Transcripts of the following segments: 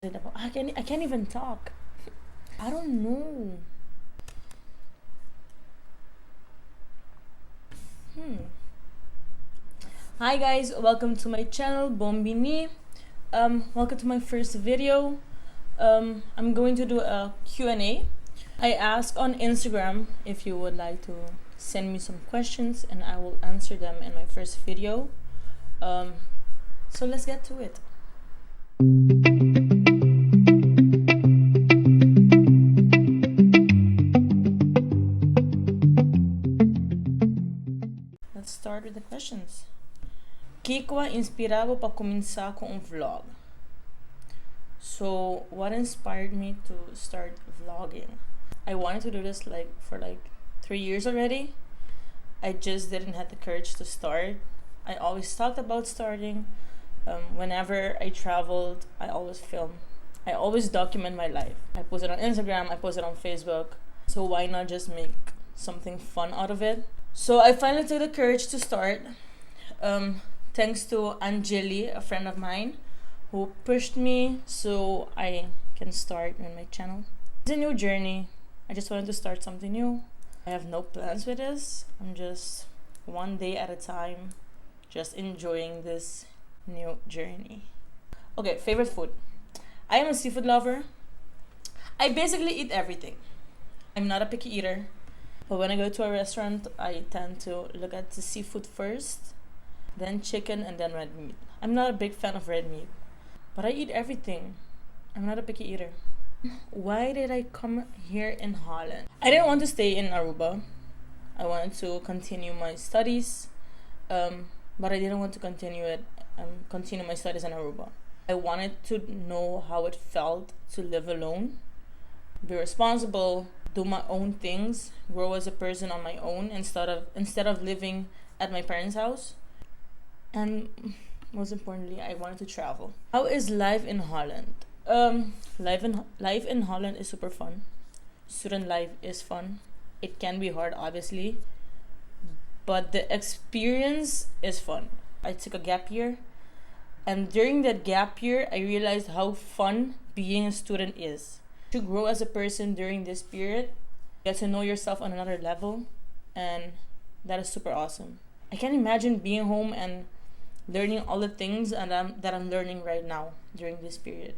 I can't even talk. I don't know. Hi guys, welcome to my channel, Bombini. Welcome to my first video. I'm going to do a Q&A. I asked on Instagram if you would like to send me some questions and I will answer them in my first video. So let's get to it. Let's start with the questions. Kiko inspirado para começar com vlog. So what inspired me to start vlogging? I wanted to do this for 3 years already. I just didn't have the courage to start. I always talked about starting. Whenever I traveled, I always film. I always document my life. I post it on Instagram, I post it on Facebook. So why not just make something fun out of it? So I finally took the courage to start. Thanks to Angeli, a friend of mine, who pushed me so I can start on my channel. It's a new journey. I just wanted to start something new. I have no plans with this. I'm just one day at a time, just enjoying this new journey. Okay, favorite food. I am a seafood lover. I basically eat everything. I'm not a picky eater, but when I go to a restaurant, I tend to look at the seafood first, then chicken, and then red meat. I'm not a big fan of red meat, but I eat everything. I'm not a picky eater. Why did I come here in Holland? I didn't want to stay in Aruba. I wanted to continue my studies, but I didn't want to continue my studies in Aruba. I wanted to know how it felt to live alone, be responsible, do my own things, grow as a person on my own instead of living at my parents' house. And most importantly, I wanted to travel. How is life in Holland? Life in Holland is super fun. Student life is fun. It can be hard, obviously, but the experience is fun. I took a gap year, and during that gap year, I realized how fun being a student is. To grow as a person during this period, get to know yourself on another level, and that is super awesome. I can't imagine being home and learning all the things that I'm learning right now during this period.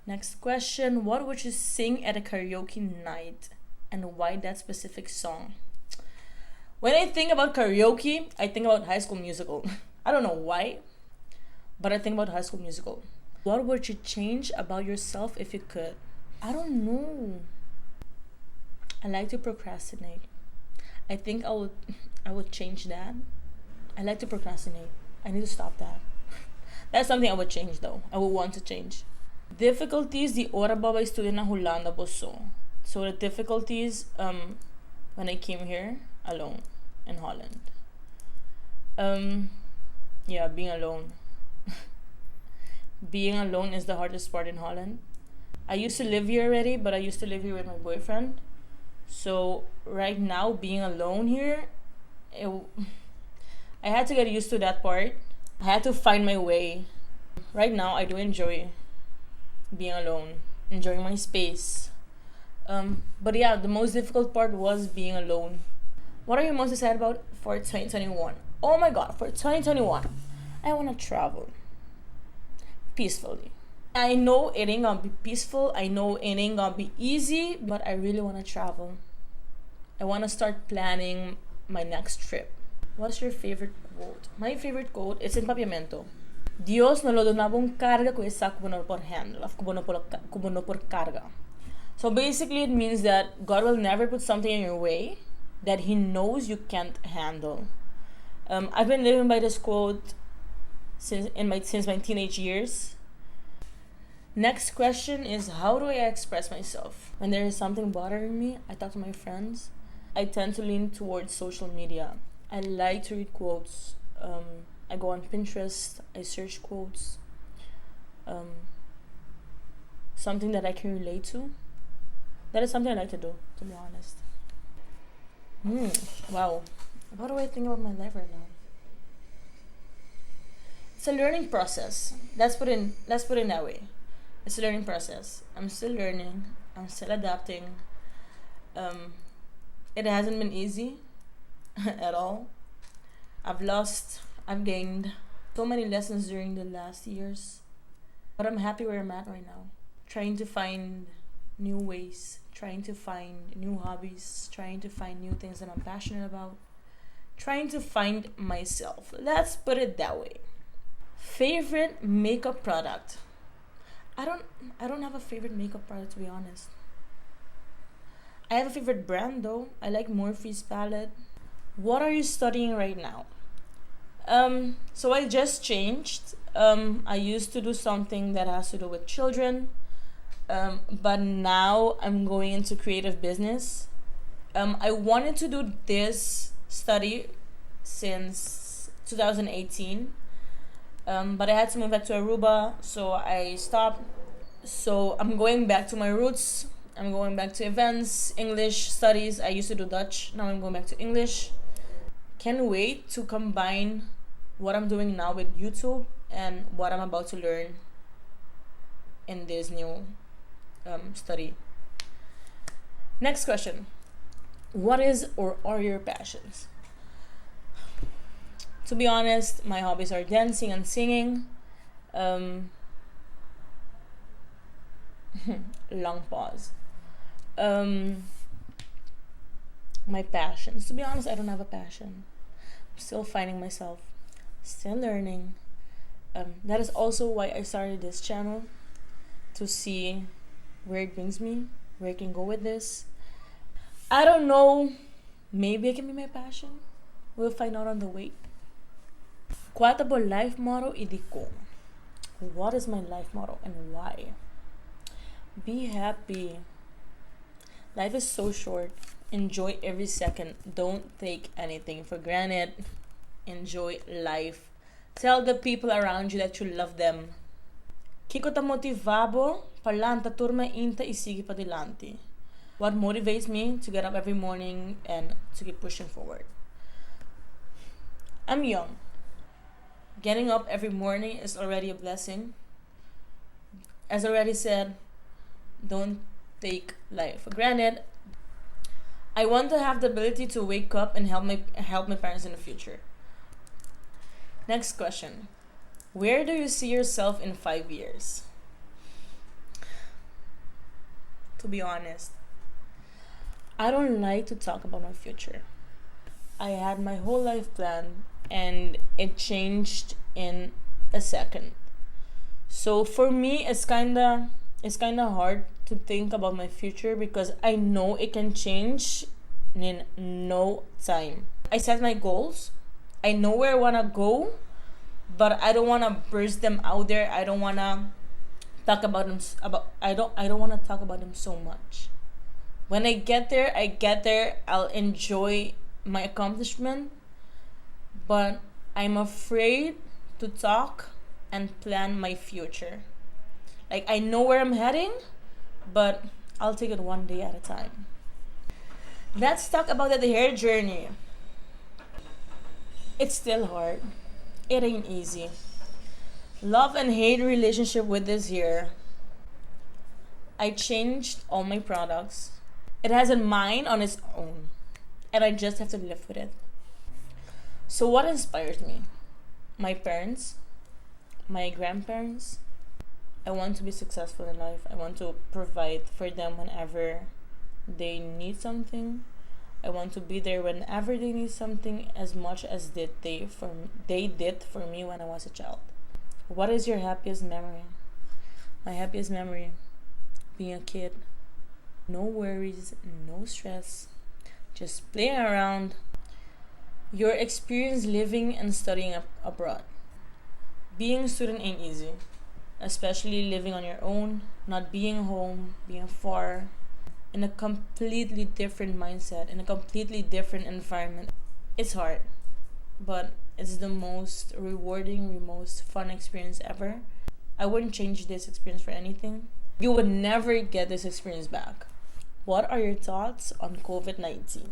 Next question, what would you sing at a karaoke night and why that specific song? When I think about karaoke, I think about High School Musical. I don't know why, but I think about High School Musical. What would you change about yourself if you could? I don't know. I like to procrastinate. I think I would change that. I like to procrastinate. I need to stop that. That's something I would change though. I would want to change. Difficulties the ora ba estudar na Holanda boso. So the difficulties when I came here alone in Holland. Yeah, being alone. Being alone is the hardest part in Holland. I used to live here already, but I used to live here with my boyfriend. So right now, being alone here, I had to get used to that part. I had to find my way. Right now, I do enjoy being alone, enjoying my space. But yeah, the most difficult part was being alone. What are you most excited about for 2021? Oh my god, for 2021, I want to travel peacefully. I know it ain't gonna be peaceful. I know it ain't gonna be easy, but I really want to travel. I want to start planning my next trip. What's your favorite quote? My favorite quote is in Papiamento. Dios no lo donabong carga ko isa kubo por handle, kubo no por carga. So basically it means that God will never put something in your way that He knows you can't handle. I've been living by this quote since my teenage years. Next question is, how do I express myself? When there is something bothering me, I talk to my friends. I tend to lean towards social media. I like to read quotes. I go on Pinterest, I search quotes. Something that I can relate to. That is something I like to do, to be honest. Wow. What do I think about my life right now? It's a learning process. Let's put it that way. It's a learning process. I'm still learning. I'm still adapting. It hasn't been easy at all. I've lost, I've gained so many lessons during the last years. But I'm happy where I'm at right now. Trying to find new ways, trying to find new hobbies, trying to find new things that I'm passionate about, trying to find myself. Let's put it that way. Favorite makeup product. I don't have a favorite makeup product, to be honest. I have a favorite brand though. I like Morphe's palette. What are you studying right now? So I just changed. I used to do something that has to do with children, but now I'm going into creative business. I wanted to do this study since 2018, but I had to move back to Aruba, so I stopped. So I'm going back to my roots. I'm going back to events, English studies. I used to do Dutch. Now I'm going back to English. Can't wait to combine what I'm doing now with YouTube and what I'm about to learn in this new study. Next question. What is or are your passions? To be honest, my hobbies are dancing and singing. Long pause. My passions. To be honest, I don't have a passion. I'm still finding myself, still learning. That is also why I started this channel, to see where it brings me, where I can go with this. I don't know. Maybe it can be my passion. We'll find out on the way. Quotable life motto idiko. What is my life motto and why? Be happy. Life is so short. Enjoy every second. Don't take anything for granted. Enjoy life. Tell the people around you that you love them. Kiko ta motivabo, parlando turma inta e sigue pa dilanti. What motivates me to get up every morning and to keep pushing forward? I'm young. Getting up every morning is already a blessing. As already said, don't take life for granted. I want to have the ability to wake up and help my parents in the future. Next question. Where do you see yourself in 5 years? To be honest, I don't like to talk about my future. I had my whole life planned and it changed in a second. So for me, it's kinda hard to think about my future because I know it can change in no time. I set my goals. I know where I wanna go, but I don't wanna burst them out there. I don't wanna talk about them. I don't wanna talk about them so much. When I get there, I'll enjoy my accomplishment, but I'm afraid to talk and plan my future. Like, I know where I'm heading, but I'll take it one day at a time. Let's talk about the hair journey. It's still hard. It ain't easy. Love and hate relationship with this hair. I changed all my products. It has a mind on its own, and I just have to live with it. So what inspires me? My parents, my grandparents. I want to be successful in life. I want to provide for them whenever they need something. I want to be there whenever they need something as much as they did for me when I was a child. What is your happiest memory? My happiest memory, being a kid. No worries, no stress, just playing around. Your experience living and studying abroad. Being a student ain't easy, especially living on your own, not being home, being far, in a completely different mindset, in a completely different environment. It's hard, but it's the most rewarding, most fun experience ever. I wouldn't change this experience for anything. You would never get this experience back. What are your thoughts on COVID-19?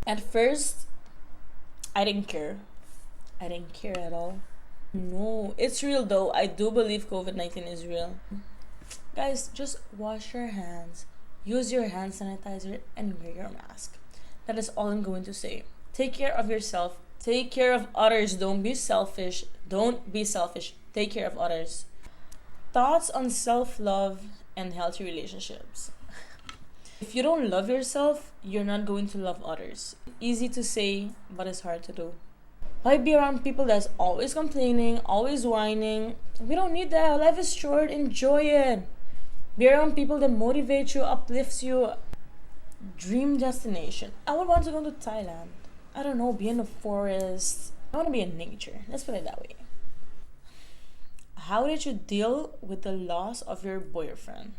At first, I didn't care. I didn't care at all. No, it's real though. I do believe COVID-19 is real. Guys, just wash your hands, use your hand sanitizer, and wear your mask. That is all I'm going to say. Take care of yourself, take care of others. Don't be selfish. Don't be selfish. Take care of others. Thoughts on self love and healthy relationships. If you don't love yourself, you're not going to love others. Easy to say, but it's hard to do. Why be around people that's always complaining, always whining? We don't need that. Life is short. Enjoy it. Be around people that motivate you, uplifts you. Dream destination. I would want to go to Thailand. I don't know, be in the forest. I want to be in nature. Let's put it that way. How did you deal with the loss of your boyfriend?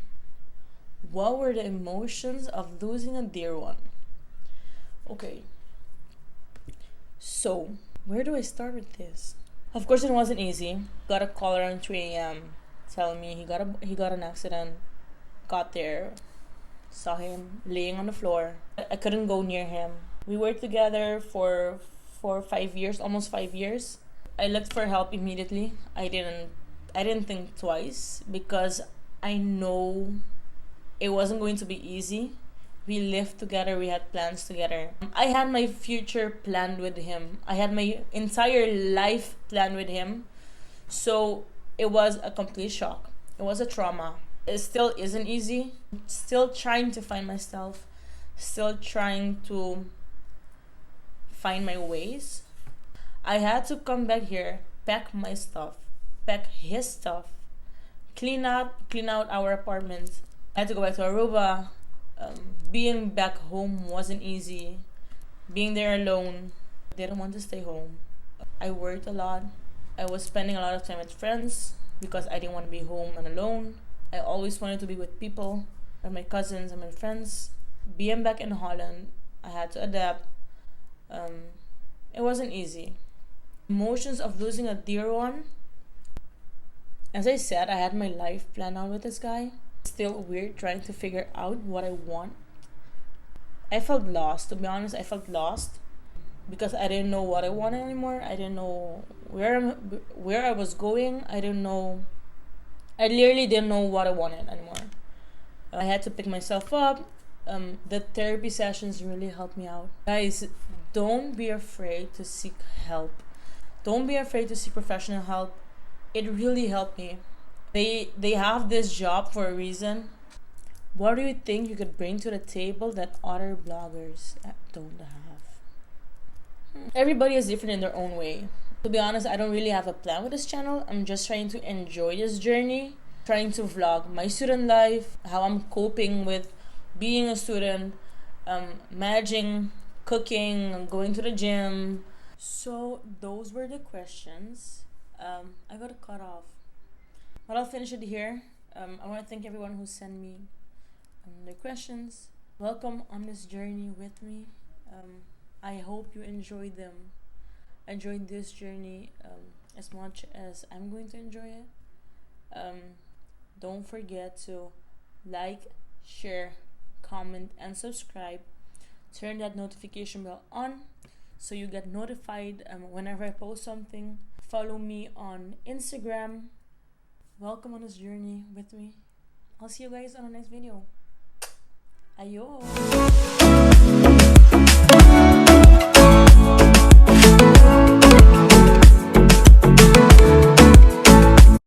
What were the emotions of losing a dear one? Okay. So, where do I start with this? Of course, it wasn't easy. Got a call around 3 a.m. telling me he got an accident. Got there, saw him laying on the floor. I couldn't go near him. We worked together for 5 years, almost 5 years. I looked for help immediately. I didn't think twice because I know it wasn't going to be easy. We lived together, we had plans together. I had my future planned with him. I had my entire life planned with him. So it was a complete shock. It was a trauma. It still isn't easy. Still trying to find myself. Still trying to find my ways. I had to come back here, pack my stuff, pack his stuff, clean out our apartment. I had to go back to Aruba. Being back home wasn't easy. Being there alone, didn't want to stay home. I worked a lot. I was spending a lot of time with friends because I didn't want to be home and alone. I always wanted to be with people, with my cousins and my friends. Being back in Holland, I had to adapt. It wasn't easy. Emotions of losing a dear one. As I said, I had my life planned out with this guy. Still weird trying to figure out what I want. I felt lost, to be honest. I felt lost because I didn't know what I wanted anymore. I didn't know where I was going. I literally didn't know what I wanted anymore. I had to pick myself up. The therapy sessions really helped me out. Guys, don't be afraid to seek help. Don't be afraid to seek professional help. It really helped me. They have this job for a reason. What do you think you could bring to the table that other bloggers don't have? Everybody is different in their own way. To be honest, I don't really have a plan with this channel. I'm just trying to enjoy this journey. Trying to vlog my student life, how I'm coping with being a student, managing, cooking, going to the gym. So those were the questions. I got to cut off. But I'll finish it here. I want to thank everyone who sent me their questions. Welcome on this journey with me. I hope you enjoyed them. Enjoyed this journey as much as I'm going to enjoy it. Don't forget to like, share, comment, and subscribe. Turn that notification bell on so you get notified whenever I post something. Follow me on Instagram. Welcome on this journey with me. I'll see you guys on the next video. Ayo!